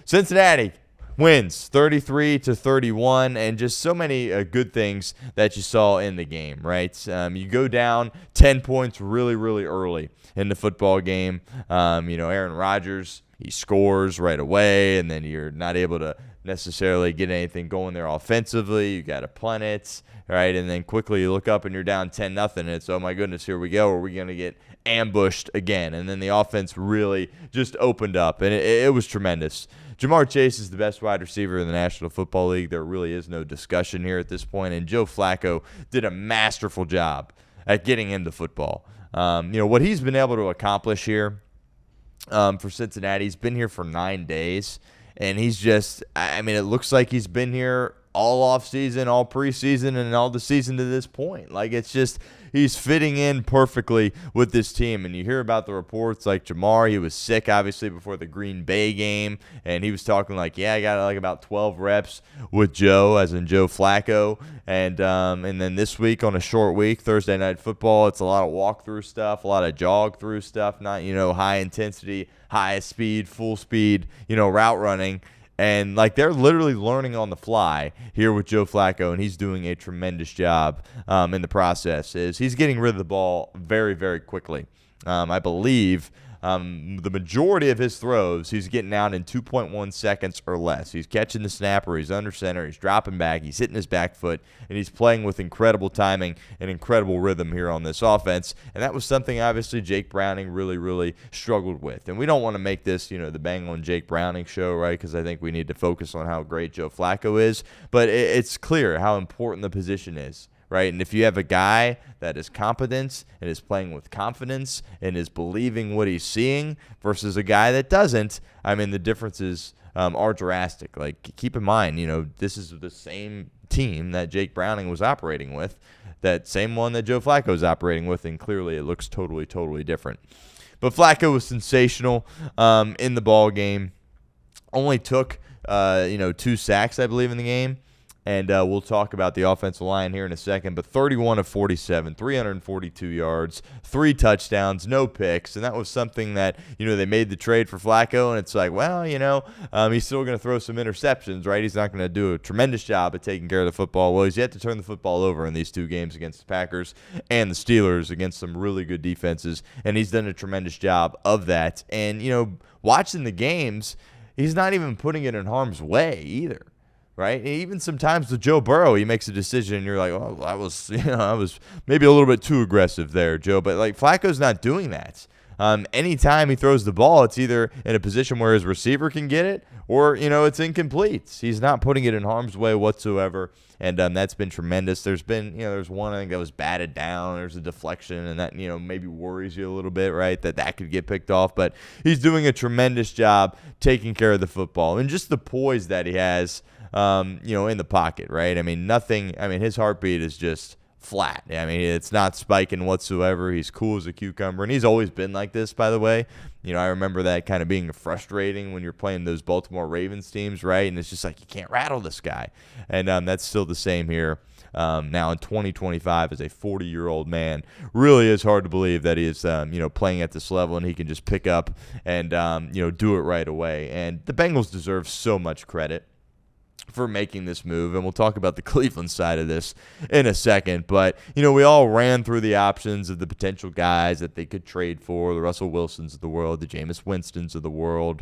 Cincinnati wins 33-31, and just so many good things that you saw in the game, right? You go down 10 points really, really early in the football game. Aaron Rodgers, he scores right away, and then you're not able to necessarily get anything going there offensively. You got to punt it, right? And then quickly you look up and you're down 10-0, and it's, oh my goodness, here we go. Are we going to get ambushed again? And then the offense really just opened up, and it was tremendous. Jamar Chase is the best wide receiver in the National Football League. There really is no discussion here at this point. And Joe Flacco did a masterful job at getting him the football. What he's been able to accomplish here for Cincinnati, he's been here for 9 days. And he's just, it looks like he's been here all offseason, all preseason, and all the season to this point. Like, it's just, he's fitting in perfectly with this team. And you hear about the reports like Jamar, he was sick, obviously, before the Green Bay game. And he was talking like, I got like about 12 reps with Joe, as in Joe Flacco. And then this week on a short week, Thursday Night Football, it's a lot of walk-through stuff, a lot of jog-through stuff, not, high intensity, high speed, full speed, route running. And, they're literally learning on the fly here with Joe Flacco, and he's doing a tremendous job in the process. He's getting rid of the ball very, very quickly. I believe the majority of his throws, he's getting out in 2.1 seconds or less. He's catching the snap, or he's under center, he's dropping back, he's hitting his back foot, and he's playing with incredible timing and incredible rhythm here on this offense. And that was something, obviously, Jake Browning really, really struggled with. And we don't want to make this, the Bengal and Jake Browning show, right, because I think we need to focus on how great Joe Flacco is. But it's clear how important the position is. Right, and if you have a guy that is competent and is playing with confidence and is believing what he's seeing versus a guy that doesn't, the differences are drastic. Keep in mind, this is the same team that Jake Browning was operating with, that same one that Joe Flacco is operating with, and clearly it looks totally, totally different. But Flacco was sensational in the ball game. Only took 2 sacks, I believe, in the game. And we'll talk about the offensive line here in a second. But 31 of 47, 342 yards, 3 touchdowns, no picks. And that was something that, they made the trade for Flacco. And it's like, well, he's still going to throw some interceptions, right? He's not going to do a tremendous job at taking care of the football. Well, he's yet to turn the football over in these 2 games against the Packers and the Steelers, against some really good defenses. And he's done a tremendous job of that. And, watching the games, he's not even putting it in harm's way either. Right? Even sometimes with Joe Burrow, he makes a decision, and you're like, oh, I was maybe a little bit too aggressive there, Joe. But, Flacco's not doing that. Anytime he throws the ball, it's either in a position where his receiver can get it or, it's incomplete. He's not putting it in harm's way whatsoever, and that's been tremendous. There's been, there's one, I think, that was batted down. There's a deflection, and that, maybe worries you a little bit, right, that could get picked off. But he's doing a tremendous job taking care of the football. And just the poise that he has, in the pocket, right? His heartbeat is just flat. It's not spiking whatsoever. He's cool as a cucumber, and he's always been like this, by the way. I remember that kind of being frustrating when you're playing those Baltimore Ravens teams, right? And it's just like, you can't rattle this guy. And that's still the same here. Now in 2025, as a 40-year-old man, really is hard to believe that he is, playing at this level, and he can just pick up and, do it right away. And the Bengals deserve so much credit for making this move, and we'll talk about the Cleveland side of this in a second. But, we all ran through the options of the potential guys that they could trade for, the Russell Wilsons of the world, the Jameis Winstons of the world,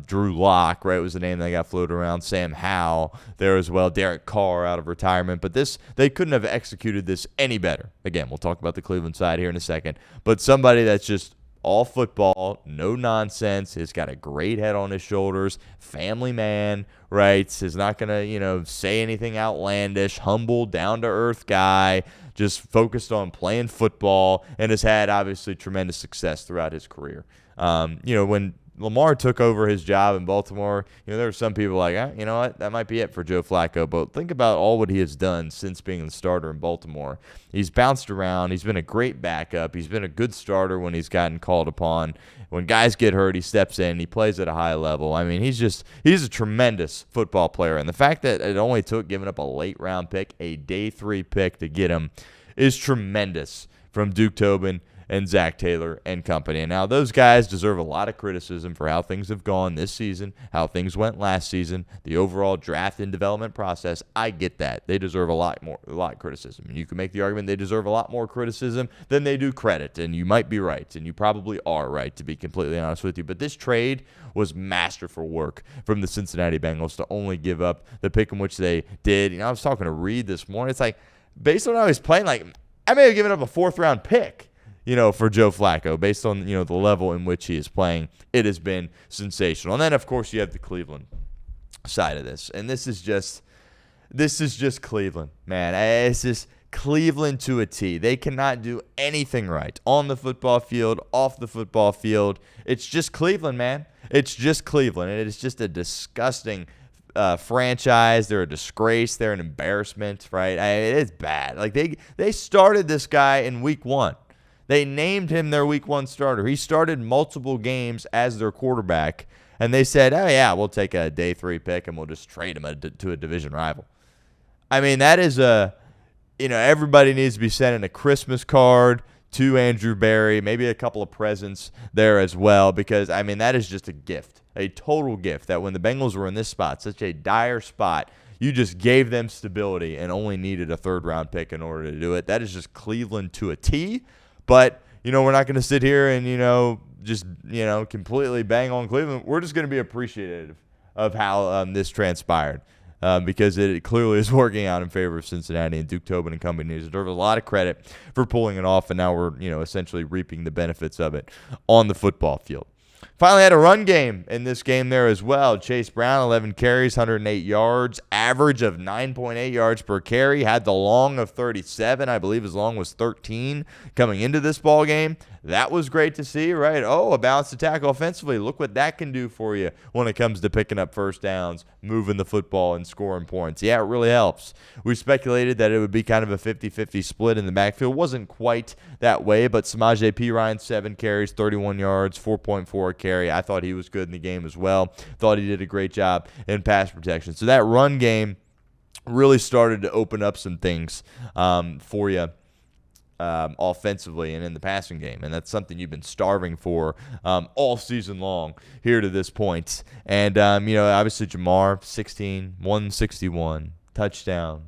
Drew Lock, right, was the name that got floated around, Sam Howell there as well, Derek Carr out of retirement. But they couldn't have executed this any better. Again, we'll talk about the Cleveland side here in a second. But somebody that's just all football, no nonsense. He's got a great head on his shoulders, family man, right? He's not going to, say anything outlandish, humble, down-to-earth guy, just focused on playing football, and has had, obviously, tremendous success throughout his career. When Lamar took over his job in Baltimore, there were some people like, you know what, that might be it for Joe Flacco. But think about all what he has done since being the starter in Baltimore. He's bounced around. He's been a great backup. He's been a good starter when he's gotten called upon. When guys get hurt, he steps in. He plays at a high level. He's a tremendous football player. And the fact that it only took giving up a late-round pick, a day 3 pick to get him, is tremendous from Duke Tobin and Zac Taylor and company. And now those guys deserve a lot of criticism for how things have gone this season, how things went last season, the overall draft and development process. I get that. They deserve a lot of criticism. And you can make the argument they deserve a lot more criticism than they do credit. And you might be right, and you probably are right, to be completely honest with you. But this trade was masterful work from the Cincinnati Bengals to only give up the pick in which they did. I was talking to Reed this morning. It's like, based on how he's playing, like, I may have given up a 4th-round pick, for Joe Flacco, based on, the level in which he is playing. It has been sensational. And then, of course, you have the Cleveland side of this. And this is just Cleveland, man. It's just Cleveland to a T. They cannot do anything right on the football field, off the football field. It's just Cleveland, man. It's just Cleveland. And it is just a disgusting franchise. They're a disgrace. They're an embarrassment, right? It's bad. Like, they started this guy in week 1. They named him their week 1 starter. He started multiple games as their quarterback, and they said, oh, yeah, we'll take a day 3 pick and we'll just trade him to a division rival. I mean, that is everybody needs to be sending a Christmas card to Andrew Berry, maybe a couple of presents there as well, because, that is just a gift, a total gift, that when the Bengals were in this spot, such a dire spot, you just gave them stability and only needed a 3rd-round pick in order to do it. That is just Cleveland to a T. But, we're not going to sit here and, just, completely bang on Cleveland. We're just going to be appreciative of how this transpired because it clearly is working out in favor of Cincinnati, and Duke Tobin and company deserve a lot of credit for pulling it off, and now we're, essentially reaping the benefits of it on the football field. Finally had a run game in this game there as well. Chase Brown, 11 carries, 108 yards, average of 9.8 yards per carry. Had the long of 37. I believe his long was 13 coming into this ball game. That was great to see, right? Oh, a balanced attack offensively. Look what that can do for you when it comes to picking up first downs, moving the football, and scoring points. Yeah, it really helps. We speculated that it would be kind of a 50-50 split in the backfield. Wasn't quite that way, but Samaje Perine, 7 carries, 31 yards, 4.4 carry. I thought he was good in the game as well. Thought he did a great job in pass protection. So that run game really started to open up some things for you offensively and in the passing game. And that's something you've been starving for all season long here to this point. And, obviously Jamar, 16, 161, touchdown,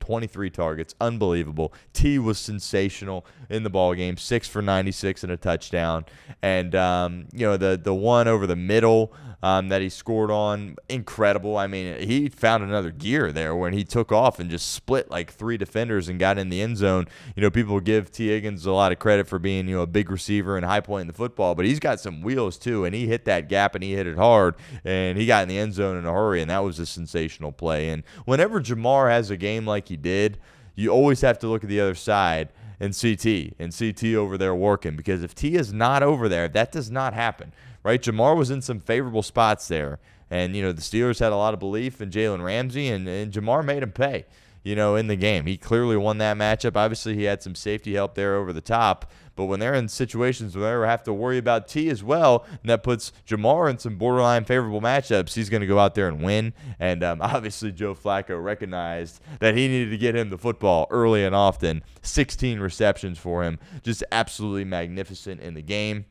23 targets, unbelievable. T was sensational in the ball game, 6 for 96 and a touchdown. And the one over the middle that he scored on, incredible. He found another gear there when he took off and just split like 3 defenders and got in the end zone. People give T. Higgins a lot of credit for being a big receiver and high point in the football, but he's got some wheels too, and he hit that gap and he hit it hard, and he got in the end zone in a hurry, and that was a sensational play. And whenever Jamar has a game like he did, you always have to look at the other side and see T over there working, because if T is not over there, that does not happen, right? Jamar was in some favorable spots there, and the Steelers had a lot of belief in Jalen Ramsey, and Jamar made him pay in the game. He clearly won that matchup. Obviously, he had some safety help there over the top, but when they're in situations where they have to worry about T as well, and that puts Jamar in some borderline favorable matchups, he's going to go out there and win. And obviously, Joe Flacco recognized that he needed to get him the football early and often. 16 receptions for him. Just absolutely magnificent in the game.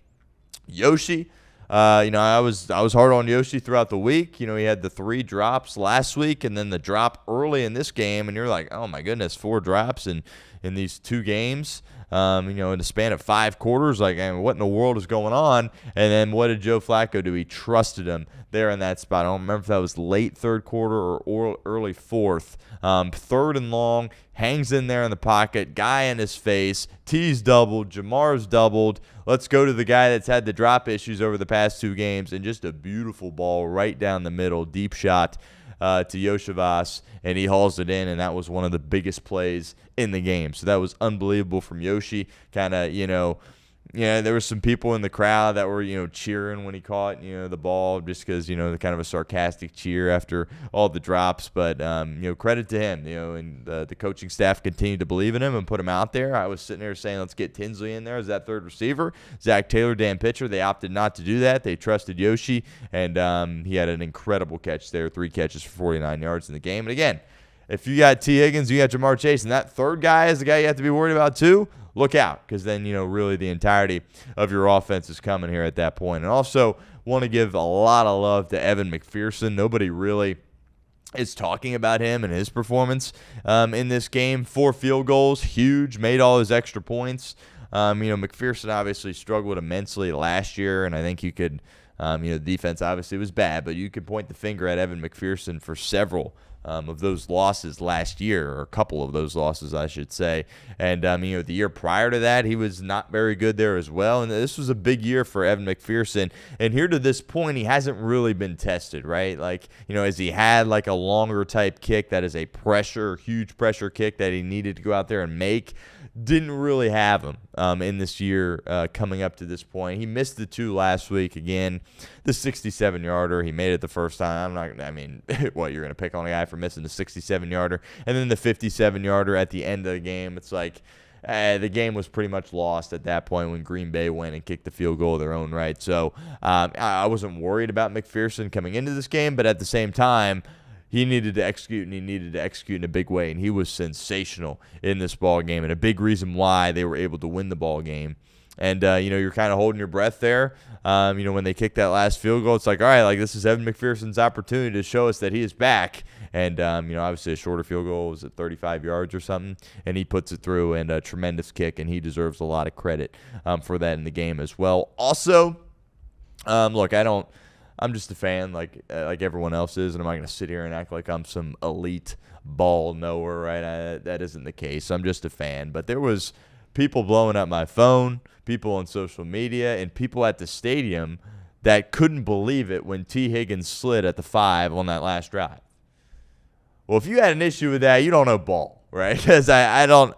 Yoshi, I was hard on Yoshi throughout the week. He had the 3 drops last week and then the drop early in this game, and you're like, oh my goodness, 4 drops in these 2 games. In the span of 5 quarters, like, what in the world is going on? And then what did Joe Flacco do? He trusted him there in that spot. I don't remember if that was late 3rd quarter or early 4th. 3rd and long, hangs in there in the pocket, guy in his face, T's doubled, Jamar's doubled. Let's go to the guy that's had the drop issues over the past 2 games, and just a beautiful ball right down the middle, deep shot to Yoshivas, and he hauls it in, and that was one of the biggest plays in the game. So that was unbelievable from Yoshi. There were some people in the crowd that were, cheering when he caught, the ball, just because, the kind of a sarcastic cheer after all the drops. But, credit to him, and the coaching staff continued to believe in him and put him out there. I was sitting there saying, let's get Tinsley in there as that 3rd receiver. Zac Taylor, Dan Pitcher, they opted not to do that. They trusted Yoshi, and he had an incredible catch there, 3 catches for 49 yards in the game. And again, if you got T. Higgins, you got Jamar Chase, and that third guy is the guy you have to be worried about too, look out, because then, really the entirety of your offense is coming here at that point. And also want to give a lot of love to Evan McPherson. Nobody really is talking about him and his performance in this game. 4 field goals, huge, made all his extra points. McPherson obviously struggled immensely last year, and I think you could, the defense obviously was bad, but you could point the finger at Evan McPherson for several of those losses last year, or a couple of those losses, I should say. And, the year prior to that, he was not very good there as well. And this was a big year for Evan McPherson. And here to this point, he hasn't really been tested, right? As he had a longer type kick that is a huge pressure kick that he needed to go out there and make. Didn't really have him in this year coming up to this point. He missed the 2 last week. Again, the 67-yarder, he made it the first time. What, you're going to pick on a guy for missing the 67-yarder? And then the 57-yarder at the end of the game. It's the game was pretty much lost at that point when Green Bay went and kicked the field goal of their own right. So I wasn't worried about McPherson coming into this game, but at the same time, he needed to execute, and he needed to execute in a big way, and he was sensational in this ball game, and a big reason why they were able to win the ball game. And, you're kind of holding your breath there. When they kicked that last field goal, it's all right, this is Evan McPherson's opportunity to show us that he is back. And, obviously a shorter field goal was at 35 yards or something, and he puts it through, and a tremendous kick, and he deserves a lot of credit for that in the game as well. Also, look, I'm just a fan like everyone else is, and I'm not going to sit here and act like I'm some elite ball knower, right? That isn't the case. I'm just a fan. But there was people blowing up my phone, people on social media, and people at the stadium that couldn't believe it when T. Higgins slid at the 5 on that last drive. Well, if you had an issue with that, you don't know ball, right? Because I don't.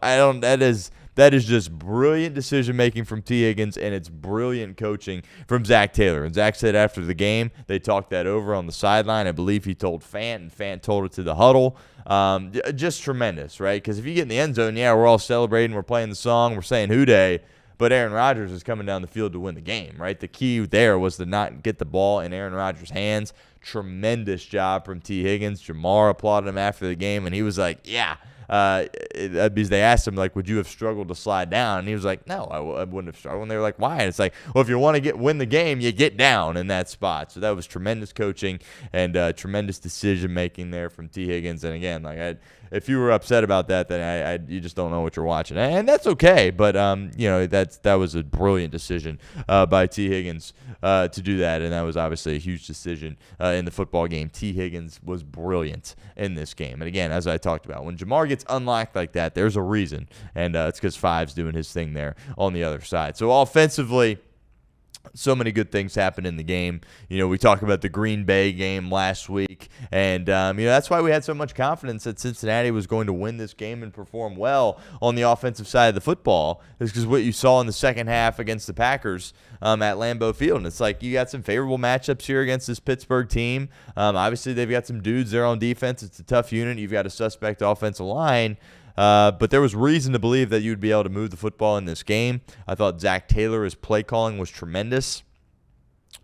That is just brilliant decision-making from T. Higgins, and it's brilliant coaching from Zac Taylor. And Zac said after the game, they talked that over on the sideline. I believe he told Fant, and Fant told it to the huddle. Just tremendous, right? Because if you get in the end zone, we're all celebrating, we're playing the song, we're saying "Hoo Day," but Aaron Rodgers is coming down the field to win the game, right? The key there was to not get the ball in Aaron Rodgers' hands. Tremendous job from T. Higgins. Jamar applauded him after the game, and he was like, yeah. Because they asked him, would you have struggled to slide down? And he was like, no, I wouldn't have struggled. And they were like, why? And it's well, if you want to win the game, you get down in that spot. So that was tremendous coaching and tremendous decision-making there from T. Higgins. And again, if you were upset about that, then you just don't know what you're watching. And that's okay. But, that was a brilliant decision by T. Higgins to do that. And that was obviously a huge decision in the football game. T. Higgins was brilliant in this game. And again, as I talked about, when Jamar gets unlocked like that, there's a reason. And it's because Five's doing his thing there on the other side. So offensively, so many good things happened in the game. We talked about the Green Bay game last week, and that's why we had so much confidence that Cincinnati was going to win this game and perform well on the offensive side of the football. Is because what you saw in the second half against the Packers at Lambeau Field, and it's you got some favorable matchups here against this Pittsburgh team. Obviously, they've got some dudes there on defense. It's a tough unit. You've got a suspect offensive line. But there was reason to believe that you'd be able to move the football in this game. I thought Zac Taylor's play calling was tremendous.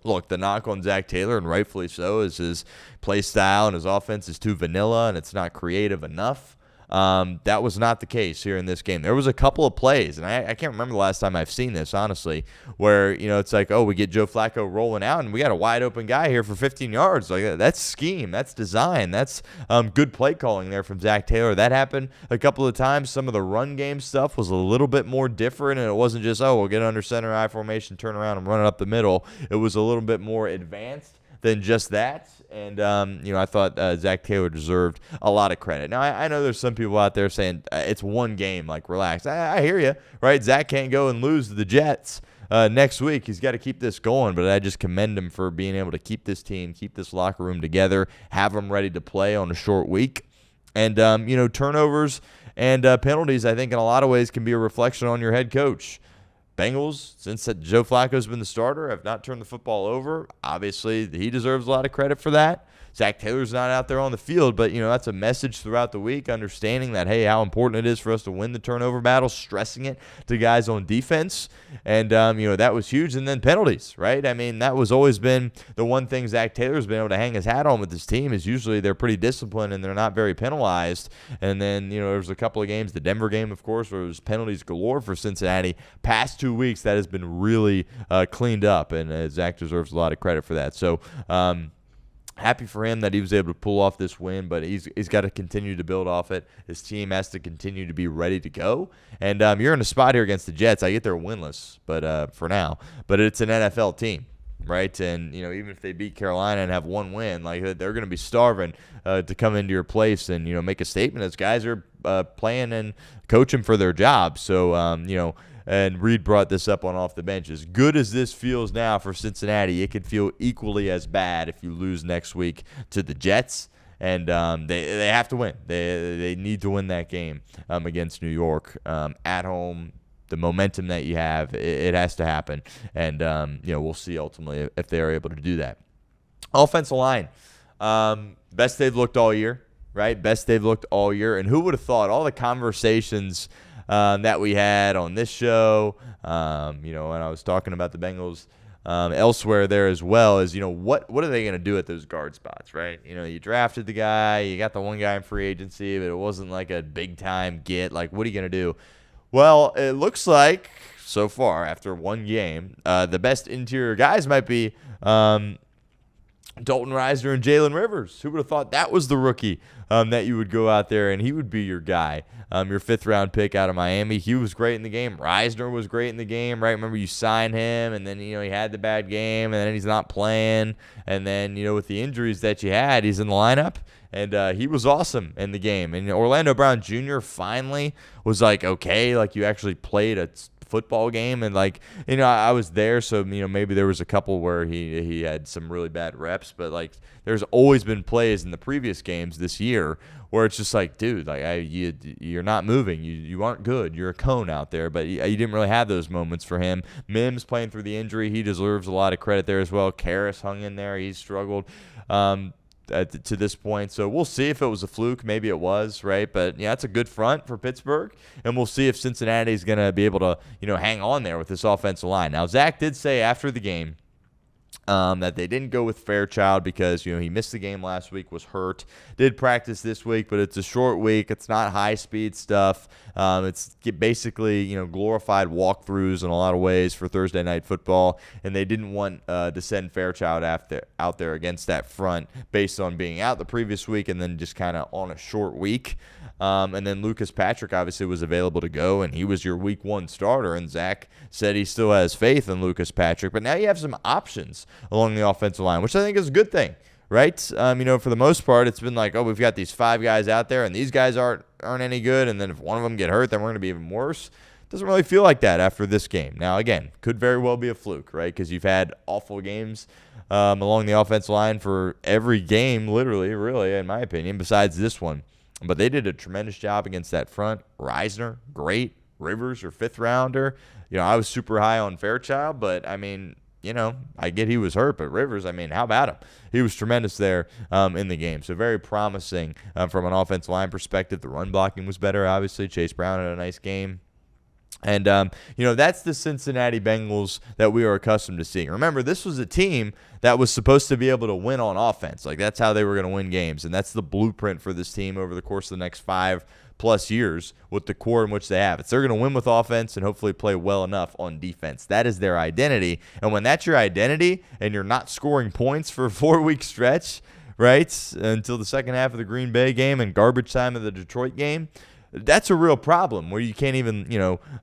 Look, the knock on Zac Taylor, and rightfully so, is his play style and his offense is too vanilla and it's not creative enough. That was not the case here in this game. There was a couple of plays, and I can't remember the last time I've seen this, honestly, where, it's we get Joe Flacco rolling out, and we got a wide-open guy here for 15 yards. That's scheme. That's design. That's good play calling there from Zac Taylor. That happened a couple of times. Some of the run game stuff was a little bit more different, and it wasn't just, we'll get under center I formation, turn around, and run it up the middle. It was a little bit more advanced than just that. And, I thought Zac Taylor deserved a lot of credit. Now, I know there's some people out there saying it's one game, relax. I hear you, right? Zac can't go and lose to the Jets next week. He's got to keep this going, but I just commend him for being able to keep this team, keep this locker room together, have them ready to play on a short week. And, turnovers and penalties, I think, in a lot of ways can be a reflection on your head coach. Bengals, since Joe Flacco's been the starter, have not turned the football over. Obviously, he deserves a lot of credit for that. Zac Taylor's not out there on the field, but, that's a message throughout the week, understanding that, hey, how important it is for us to win the turnover battle, stressing it to guys on defense. And, that was huge. And then penalties, right? I mean, that was always been the one thing Zac Taylor's been able to hang his hat on with this team is usually they're pretty disciplined and they're not very penalized. And then, there was a couple of games, the Denver game, of course, where it was penalties galore for Cincinnati. Past 2 weeks, that has been really cleaned up, and Zac deserves a lot of credit for that. So, happy for him that he was able to pull off this win, but he's got to continue to build off it. His team has to continue to be ready to go. And you're in a spot here against the Jets. I get they're winless, but for now. But it's an NFL team, right? And, even if they beat Carolina and have one win, like they're going to be starving to come into your place and, make a statement as guys are playing and coaching for their job. So, and Reed brought this up on Off the Bench. As good as this feels now for Cincinnati, it could feel equally as bad if you lose next week to the Jets. And they have to win. They need to win that game against New York at home. The momentum that you have, it has to happen. And, we'll see ultimately if they are able to do that. Offensive line, best they've looked all year, right? Best they've looked all year. And who would have thought all the conversations that we had on this show, when I was talking about the Bengals elsewhere there as well, is, what are they going to do at those guard spots, right? You drafted the guy, you got the one guy in free agency, but it wasn't like a big-time get. Like, what are you going to do? Well, it looks like, so far, after one game, the best interior guys might be Dalton Risner and Jalen Rivers. Who would have thought that was the rookie that you would go out there and he would be your guy, your fifth-round pick out of Miami. He was great in the game. Risner was great in the game, right? Remember, you signed him, and then, he had the bad game, and then he's not playing. And then, with the injuries that you had, he's in the lineup. And he was awesome in the game. And Orlando Brown Jr. finally was like, okay, like you actually played a football game. And like, I was there, so maybe there was a couple where he had some really bad reps, but like there's always been plays in the previous games this year where it's just like, dude, like you're not moving, you aren't good, you're a cone out there. But you didn't really have those moments for him. Mims playing through the injury, he deserves a lot of credit there as well. Karras hung in there, he's struggled to this point. So we'll see if it was a fluke. Maybe it was, right? But yeah, it's a good front for Pittsburgh, and we'll see if Cincinnati is going to be able to, hang on there with this offensive line. Now, Zac did say after the game that they didn't go with Fairchild because, he missed the game last week, was hurt, did practice this week, but it's a short week. It's not high-speed stuff. It's basically, glorified walkthroughs in a lot of ways for Thursday Night Football, and they didn't want to send Fairchild out there against that front based on being out the previous week and then just kind of on a short week. And then Lucas Patrick obviously was available to go, and he was your week one starter, and Zac said he still has faith in Lucas Patrick. But now you have some options along the offensive line, which I think is a good thing, right? For the most part, it's been like, oh, we've got these five guys out there, and these guys aren't any good, and then if one of them get hurt, then we're going to be even worse. Doesn't really feel like that after this game. Now, again, could very well be a fluke, right? Because you've had awful games along the offensive line for every game, literally, really, in my opinion, besides this one. But they did a tremendous job against that front. Risner, great. Rivers, your fifth-rounder. I was super high on Fairchild, but, I mean, I get he was hurt, but Rivers, I mean, how about him? He was tremendous there in the game. So very promising from an offensive line perspective. The run blocking was better, obviously. Chase Brown had a nice game. And, that's the Cincinnati Bengals that we are accustomed to seeing. Remember, this was a team that was supposed to be able to win on offense. Like, that's how they were going to win games. And that's the blueprint for this team over the course of the next 5+ years with the core in which they have. They're going to win with offense and hopefully play well enough on defense. That is their identity. And when that's your identity and you're not scoring points for a 4-week stretch, right, until the second half of the Green Bay game and garbage time of the Detroit game, that's a real problem where you can't even,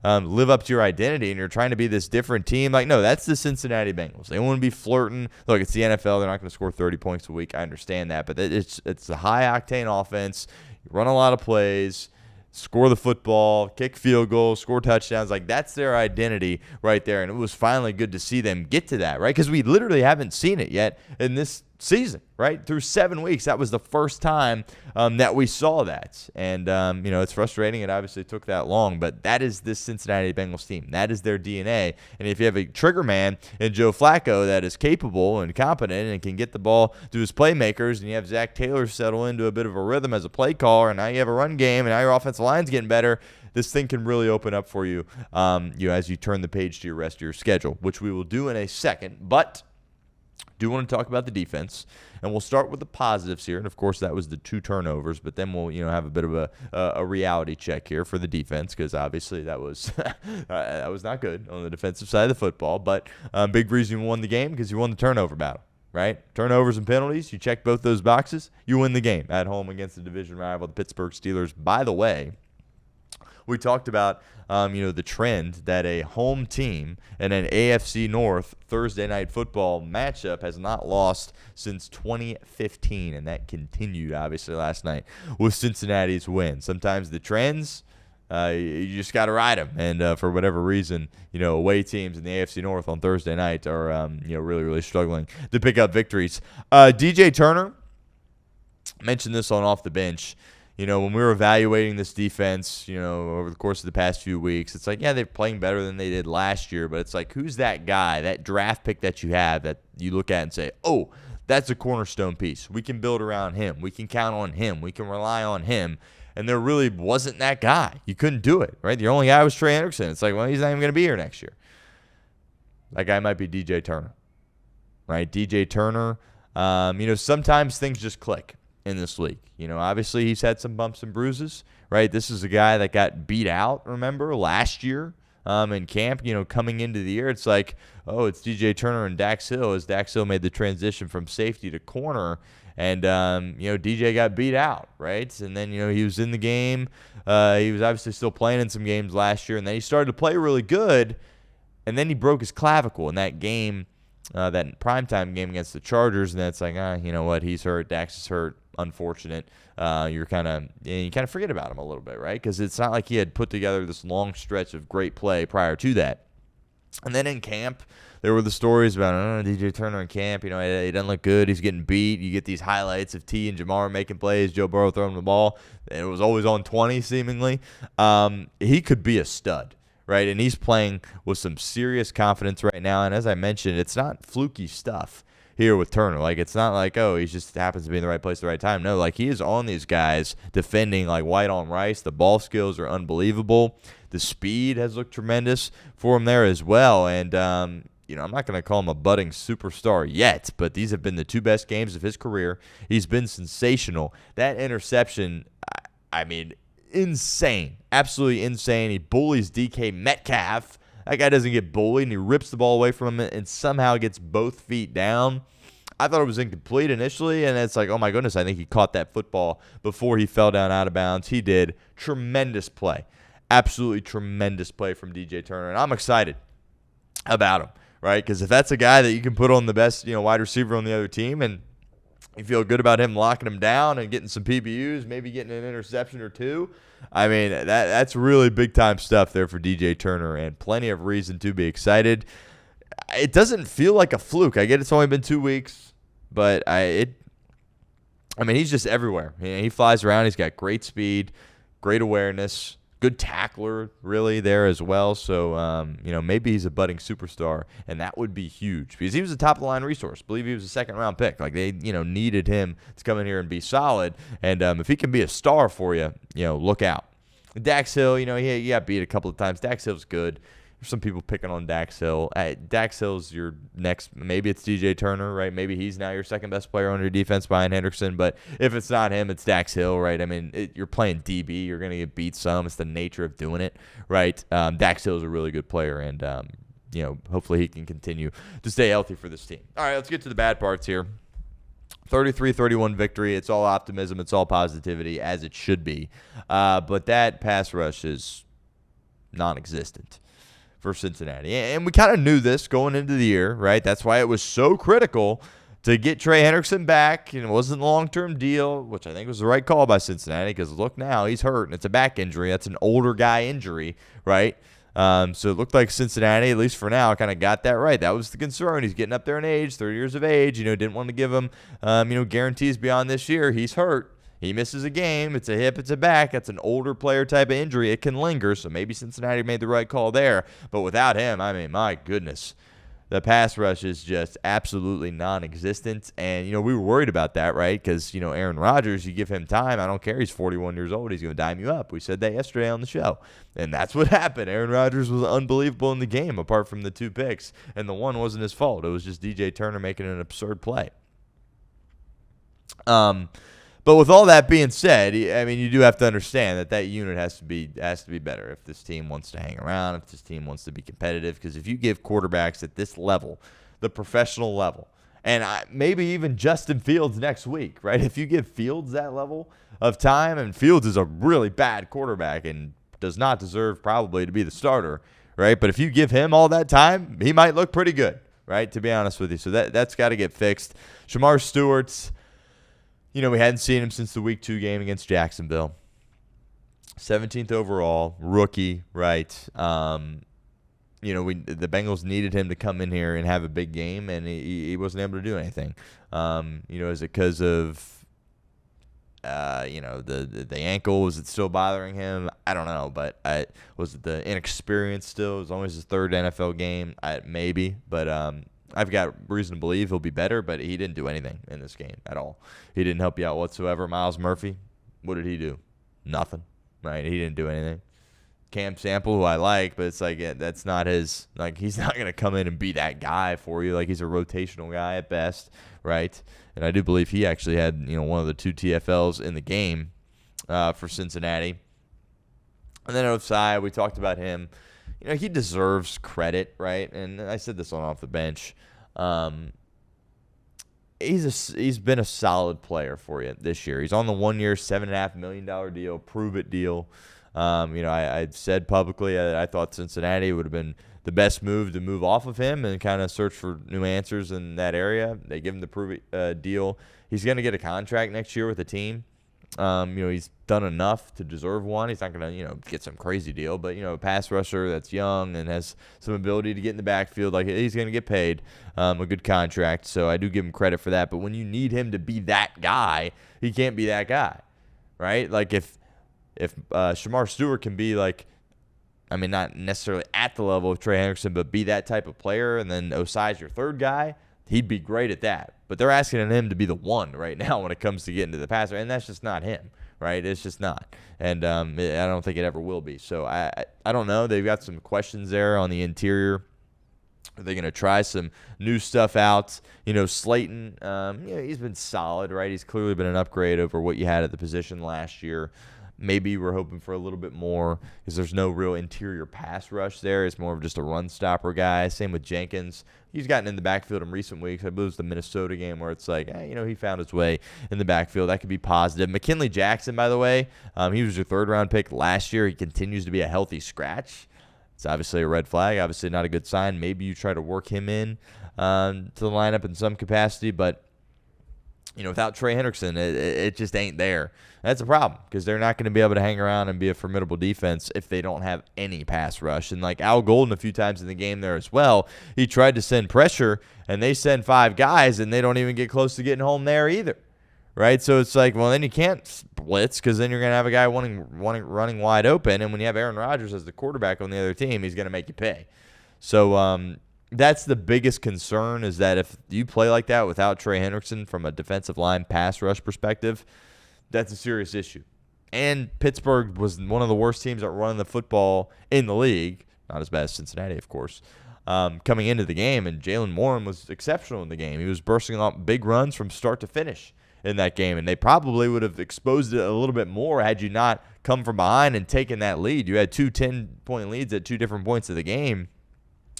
live up to your identity and you're trying to be this different team. Like, no, that's the Cincinnati Bengals. They want to be flirting. Look, it's the NFL. They're not going to score 30 points a week. I understand that. But it's a high-octane offense. You run a lot of plays, score the football, kick field goals, score touchdowns. Like, that's their identity right there. And it was finally good to see them get to that, right? Because we literally haven't seen it yet in this season, right? Through 7 weeks, that was the first time that we saw that. And, it's frustrating. It obviously took that long, but that is this Cincinnati Bengals team. That is their DNA. And if you have a trigger man in Joe Flacco that is capable and competent and can get the ball to his playmakers, and you have Zac Taylor settle into a bit of a rhythm as a play caller, and now you have a run game, and now your offensive line's getting better, this thing can really open up for you, as you turn the page to your rest of your schedule, which we will do in a second. But do want to talk about the defense, and we'll start with the positives here. And of course, that was the 2 turnovers, but then we'll have a bit of a reality check here for the defense, because obviously that was that was not good on the defensive side of the football. But big reason you won the game, because you won the turnover battle, right? Turnovers and penalties, you check both those boxes, you win the game at home against the division rival, the Pittsburgh Steelers. By the way, we talked about the trend that a home team in an AFC North Thursday night football matchup has not lost since 2015, and that continued obviously last night with Cincinnati's win. Sometimes the trends, you just got to ride them, and for whatever reason, away teams in the AFC North on Thursday night are really, really struggling to pick up victories. DJ Turner, mentioned this on Off the Bench. When we were evaluating this defense, over the course of the past few weeks, it's like, yeah, they're playing better than they did last year, but it's like, who's that guy, that draft pick that you have that you look at and say, oh, that's a cornerstone piece. We can build around him. We can count on him. We can rely on him. And there really wasn't that guy. You couldn't do it, right? The only guy was Trey Hendrickson. It's like, well, he's not even going to be here next year. That guy might be DJ Turner, right? DJ Turner, sometimes things just click in this league. Obviously he's had some bumps and bruises, right? This is a guy that got beat out, remember, last year in camp, coming into the year. It's like, oh, it's DJ Turner and Dax Hill, as Dax Hill made the transition from safety to corner. And, DJ got beat out, right? And then, he was in the game. He was obviously still playing in some games last year. And then he started to play really good. And then he broke his clavicle in that game, that primetime game against the Chargers. And then it's like, you know what? He's hurt. Dax is hurt. Unfortunate. You kind of forget about him a little bit, right? Because it's not like he had put together this long stretch of great play prior to that. And then in camp, there were the stories about DJ Turner in camp. He doesn't look good. He's getting beat. You get these highlights of T and Jamar making plays, Joe Burrow throwing the ball. It was always on 20, seemingly. He could be a stud, right? And he's playing with some serious confidence right now. And as I mentioned, it's not fluky stuff here with Turner. Like, it's not like, oh, he just happens to be in the right place at the right time. No, like, he is on these guys defending like white on rice. The ball skills are unbelievable. The speed has looked tremendous for him there as well. And, I'm not going to call him a budding superstar yet, but these have been the 2 best games of his career. He's been sensational. That interception, I mean, insane. Absolutely insane. He bullies DK Metcalf. That guy doesn't get bullied, and he rips the ball away from him and somehow gets both feet down. I thought it was incomplete initially, and it's like, oh, my goodness, I think he caught that football before he fell down out of bounds. He did. Tremendous play. Absolutely tremendous play from DJ Turner, and I'm excited about him, right? Because if that's a guy that you can put on the best wide receiver on the other team, and you feel good about him locking him down and getting some PBUs, maybe getting an interception or 2. I mean, that's really big-time stuff there for DJ Turner, and plenty of reason to be excited. It doesn't feel like a fluke. I get it's only been 2 weeks, but he's just everywhere. He flies around. He's got great speed, great awareness, good tackler really there as well. So, maybe he's a budding superstar, and that would be huge because he was a top-of-the-line resource. I believe he was a second-round pick. Like, they, needed him to come in here and be solid. And if he can be a star for you, look out. Dax Hill, he got beat a couple of times. Dax Hill's good. There's some people picking on Dax Hill. Dax Hill's your next, maybe it's DJ Turner, right? Maybe he's now your second-best player on your defense behind Hendrickson. But if it's not him, it's Dax Hill, right? I mean, you're playing DB. You're going to get beat some. It's the nature of doing it, right? Dax Hill is a really good player, and, hopefully he can continue to stay healthy for this team. All right, let's get to the bad parts here. 33-31 victory. It's all optimism. It's all positivity, as it should be. But that pass rush is non-existent for Cincinnati. And we kind of knew this going into the year, right? That's why it was so critical to get Trey Hendrickson back. It wasn't a long-term deal, which I think was the right call by Cincinnati because, look, now he's hurt, and it's a back injury. That's an older guy injury, right? So it looked like Cincinnati, at least for now, kind of got that right. That was the concern. He's getting up there in age, 30 years of age. Didn't want to give him, guarantees beyond this year. He's hurt. He misses a game. It's a hip. It's a back. That's an older player type of injury. It can linger. So maybe Cincinnati made the right call there. But without him, my goodness. The pass rush is just absolutely non-existent. And, we were worried about that, right? Because, Aaron Rodgers, you give him time. I don't care. He's 41 years old. He's going to dime you up. We said that yesterday on the show. And that's what happened. Aaron Rodgers was unbelievable in the game, apart from the 2 picks. And the one wasn't his fault. It was just DJ Turner making an absurd play. But with all that being said, you do have to understand that unit has to be better if this team wants to hang around, if this team wants to be competitive. Because if you give quarterbacks at this level, the professional level, and maybe even Justin Fields next week, right? If you give Fields that level of time, and Fields is a really bad quarterback and does not deserve probably to be the starter, right? But if you give him all that time, he might look pretty good, right? To be honest with you. So that's got to get fixed. Shamar Stewart's, we hadn't seen him since the Week 2 game against Jacksonville. 17th overall, rookie, right? The Bengals needed him to come in here and have a big game, and he wasn't able to do anything. Is it because of, the ankle? Was it still bothering him? I don't know, but was it the inexperience still? It was only his 3rd NFL game, maybe, but I've got reason to believe he'll be better, but he didn't do anything in this game at all. He didn't help you out whatsoever. Miles Murphy, what did he do? Nothing, right? He didn't do anything. Cam Sample, who I like, but it's like that's not his. Like, he's not going to come in and be that guy for you. Like, he's a rotational guy at best, right? And I do believe he actually had one of the 2 TFLs in the game for Cincinnati. And then Osai, we talked about him. He deserves credit, right? And I said this on Off the Bench. He's been a solid player for you this year. He's on the 1-year, $7.5 million deal, prove-it deal. I said publicly that I thought Cincinnati would have been the best move to move off of him and kind of search for new answers in that area. They give him the prove-it deal. He's going to get a contract next year with the team. He's done enough to deserve one. He's not going to, get some crazy deal, but, a pass rusher that's young and has some ability to get in the backfield, like, he's going to get paid a good contract. So I do give him credit for that. But when you need him to be that guy, he can't be that guy, right? Like, if Shamar Stewart can be like, not necessarily at the level of Trey Hendrickson, but be that type of player, and then Osai's your 3rd guy, he'd be great at that. But they're asking him to be the one right now when it comes to getting to the passer, and that's just not him, right? It's just not. And I don't think it ever will be. So I don't know. They've got some questions there on the interior. Are they going to try some new stuff out? Slayton, he's been solid, right? He's clearly been an upgrade over what you had at the position last year. Maybe we're hoping for a little bit more because there's no real interior pass rush there. It's more of just a run stopper guy. Same with Jenkins. He's gotten in the backfield in recent weeks. I believe it was the Minnesota game where it's like, he found his way in the backfield. That could be positive. McKinley Jackson, by the way, he was your 3rd-round pick last year. He continues to be a healthy scratch. It's obviously a red flag. Obviously not a good sign. Maybe you try to work him in to the lineup in some capacity, but without Trey Hendrickson, it just ain't there. That's a problem because they're not going to be able to hang around and be a formidable defense if they don't have any pass rush. And like Al Golden a few times in the game there as well, he tried to send pressure, and they send 5 guys, and they don't even get close to getting home there either, right? So it's like, well, then you can't blitz because then you're going to have a guy running wide open, and when you have Aaron Rodgers as the quarterback on the other team, he's going to make you pay. So that's the biggest concern, is that if you play like that without Trey Hendrickson from a defensive line pass rush perspective, that's a serious issue. And Pittsburgh was one of the worst teams at running the football in the league. Not as bad as Cincinnati, of course, coming into the game. And Jalen Warren was exceptional in the game. He was bursting off big runs from start to finish in that game. And they probably would have exposed it a little bit more had you not come from behind and taken that lead. You had 2 10-point leads at 2 different points of the game.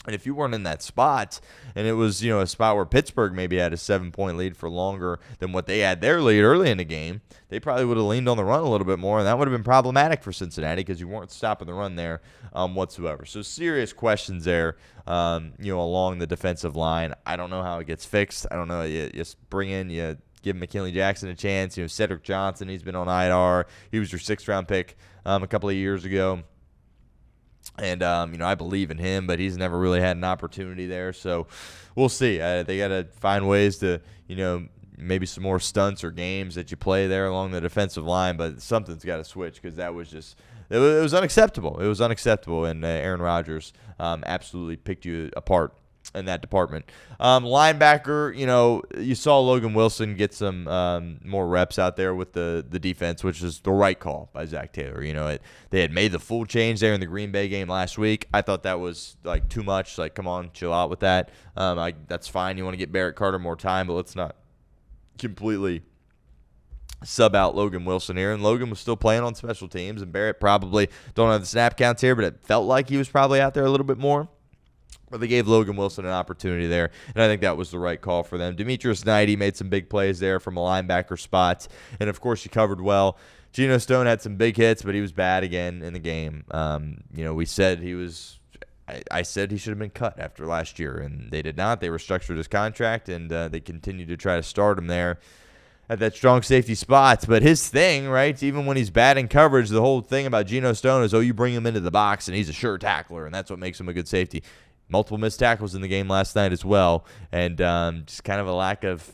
And if you weren't in that spot, and it was, a spot where Pittsburgh maybe had a 7-point lead for longer than what they had their lead early in the game, they probably would have leaned on the run a little bit more, and that would have been problematic for Cincinnati because you weren't stopping the run there whatsoever. So serious questions there, along the defensive line. I don't know how it gets fixed. I don't know. You give McKinley Jackson a chance. Cedric Johnson, he's been on IR. He was your 6th-round pick a couple of years ago. And, I believe in him, but he's never really had an opportunity there. So we'll see. They got to find ways to, maybe some more stunts or games that you play there along the defensive line, but something's got to switch because that was just it was unacceptable. It was unacceptable, and Aaron Rodgers absolutely picked you apart in that department. Linebacker, you saw Logan Wilson get some more reps out there with the defense, which is the right call by Zac Taylor. They had made the full change there in the Green Bay game last week. I thought that was like too much. Like, come on, chill out with that. That's fine. You want to get Barrett Carter more time, but let's not completely sub out Logan Wilson here. And Logan was still playing on special teams, and Barrett probably don't have the snap counts here, but it felt like he was probably out there a little bit more. But they gave Logan Wilson an opportunity there, and I think that was the right call for them. Demetrius Knighty made some big plays there from a linebacker spot, and, of course, he covered well. Geno Stone had some big hits, but he was bad again in the game. We said he was – I said he should have been cut after last year, and they did not. They restructured his contract, and they continued to try to start him there at that strong safety spot. But his thing, right, even when he's bad in coverage, the whole thing about Geno Stone is, you bring him into the box, and he's a sure tackler, and that's what makes him a good safety. Multiple missed tackles in the game last night as well, and just kind of a lack of,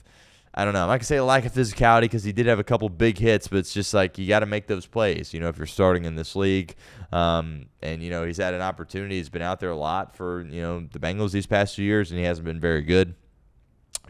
I don't know, I'm not going to say a lack of physicality because he did have a couple big hits, but it's just like you got to make those plays, if you're starting in this league. And, he's had an opportunity. He's been out there a lot for, the Bengals these past few years, and he hasn't been very good.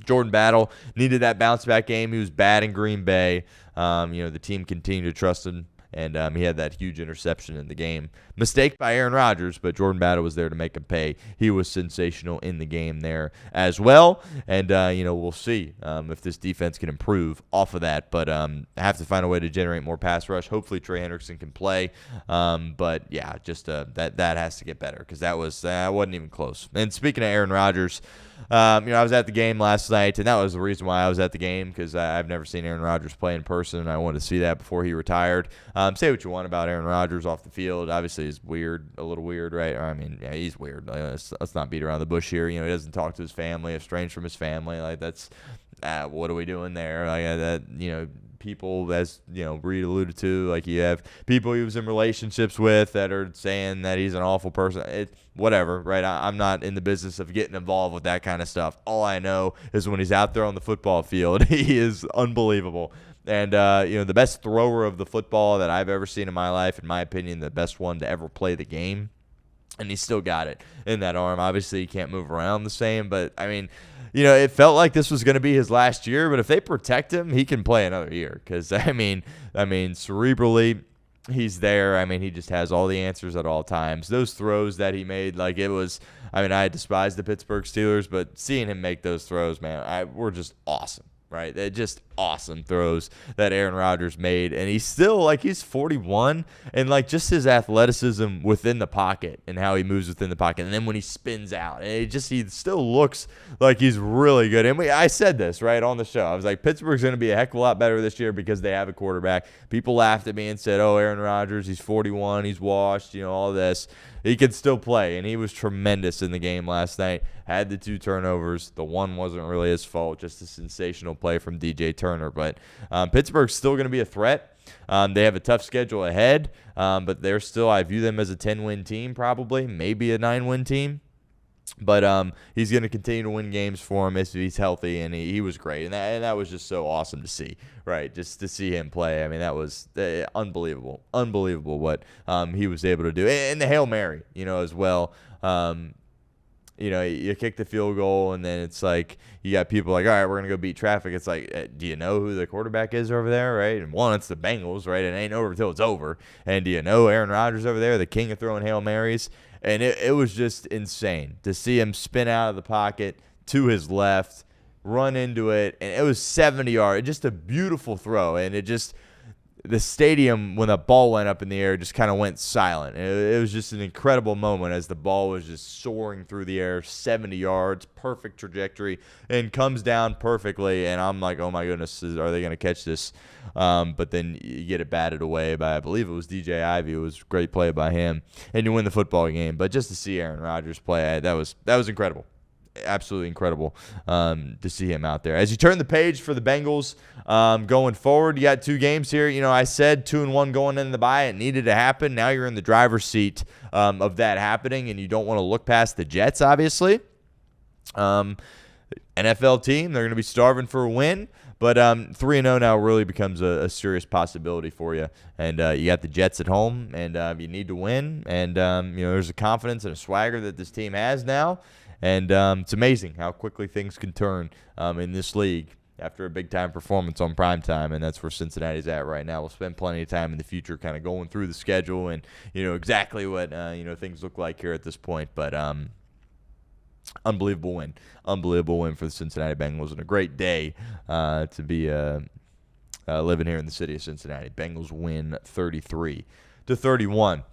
Jordan Battle needed that bounce-back game. He was bad in Green Bay. The team continued to trust him. And he had that huge interception in the game. Mistake by Aaron Rodgers, but Jordan Battle was there to make him pay. He was sensational in the game there as well. And, we'll see if this defense can improve off of that. But have to find a way to generate more pass rush. Hopefully Trey Hendrickson can play. But, yeah, just that has to get better because that wasn't even close. And speaking of Aaron Rodgers, I was at the game last night, and that was the reason why I was at the game because I've never seen Aaron Rodgers play in person, and I wanted to see that before he retired. Say what you want about Aaron Rodgers off the field. Obviously, he's weird, a little weird, right? I mean, yeah, he's weird. Let's not beat around the bush here. He doesn't talk to his family, estranged from his family. Like, that's what are we doing there? Like, people, as Reed alluded to, like you have people he was in relationships with that are saying that he's an awful person. Whatever, right? I'm not in the business of getting involved with that kind of stuff. All I know is when he's out there on the football field, he is unbelievable. And, the best thrower of the football that I've ever seen in my life, in my opinion, the best one to ever play the game. And he's still got it in that arm. Obviously, he can't move around the same, but, I mean, it felt like this was going to be his last year, but if they protect him, he can play another year because, I mean, cerebrally, he's there. I mean, he just has all the answers at all times. Those throws that he made, like it was, I despise the Pittsburgh Steelers, but seeing him make those throws, man, were just awesome. Right, they're just awesome throws that Aaron Rodgers made, and he's still he's 41, and just his athleticism within the pocket and how he moves within the pocket, and then when he spins out, and he still looks like he's really good. And I said this right on the show. I was like, Pittsburgh's going to be a heck of a lot better this year because they have a quarterback. People laughed at me and said, "Oh, Aaron Rodgers, he's 41, he's washed, all this." He could still play, and he was tremendous in the game last night. Had the 2 turnovers. The one wasn't really his fault, just a sensational play from DJ Turner. But Pittsburgh's still going to be a threat. They have a tough schedule ahead, but they're still, I view them as a 10-win team probably, maybe a 9-win team. But he's going to continue to win games for him if he's healthy, and he was great. And that was just so awesome to see, right? Just to see him play. I mean, that was unbelievable what he was able to do. And the Hail Mary, as well. You kick the field goal, and then it's like you got people like, all right, we're going to go beat traffic. It's like, do you know who the quarterback is over there, right? And one, it's the Bengals, right? It ain't over until it's over. And do you know Aaron Rodgers over there, the king of throwing Hail Marys? And it was just insane to see him spin out of the pocket to his left, run into it, and it was 70 yards. Just a beautiful throw, and the stadium, when the ball went up in the air, just kind of went silent. It was just an incredible moment as the ball was just soaring through the air, 70 yards, perfect trajectory, and comes down perfectly. And I'm like, oh, my goodness, are they going to catch this? But then you get it batted away by, I believe it was DJ Ivey. It was a great play by him, and you win the football game. But just to see Aaron Rodgers play, that was incredible. absolutely incredible to see him out there. As you turn the page for the Bengals going forward, you got 2 games here. I said 2-1 going into the bye. It needed to happen. Now you're in the driver's seat of that happening, and you don't want to look past the Jets, obviously. NFL team, they're going to be starving for a win. But 3-0 now really becomes a serious possibility for you. And you got the Jets at home, and you need to win. And, there's a confidence and a swagger that this team has now. And it's amazing how quickly things can turn in this league after a big-time performance on primetime, and that's where Cincinnati's at right now. We'll spend plenty of time in the future kind of going through the schedule and, exactly what, things look like here at this point. But unbelievable win for the Cincinnati Bengals, and a great day to be living here in the city of Cincinnati. Bengals win 33-31.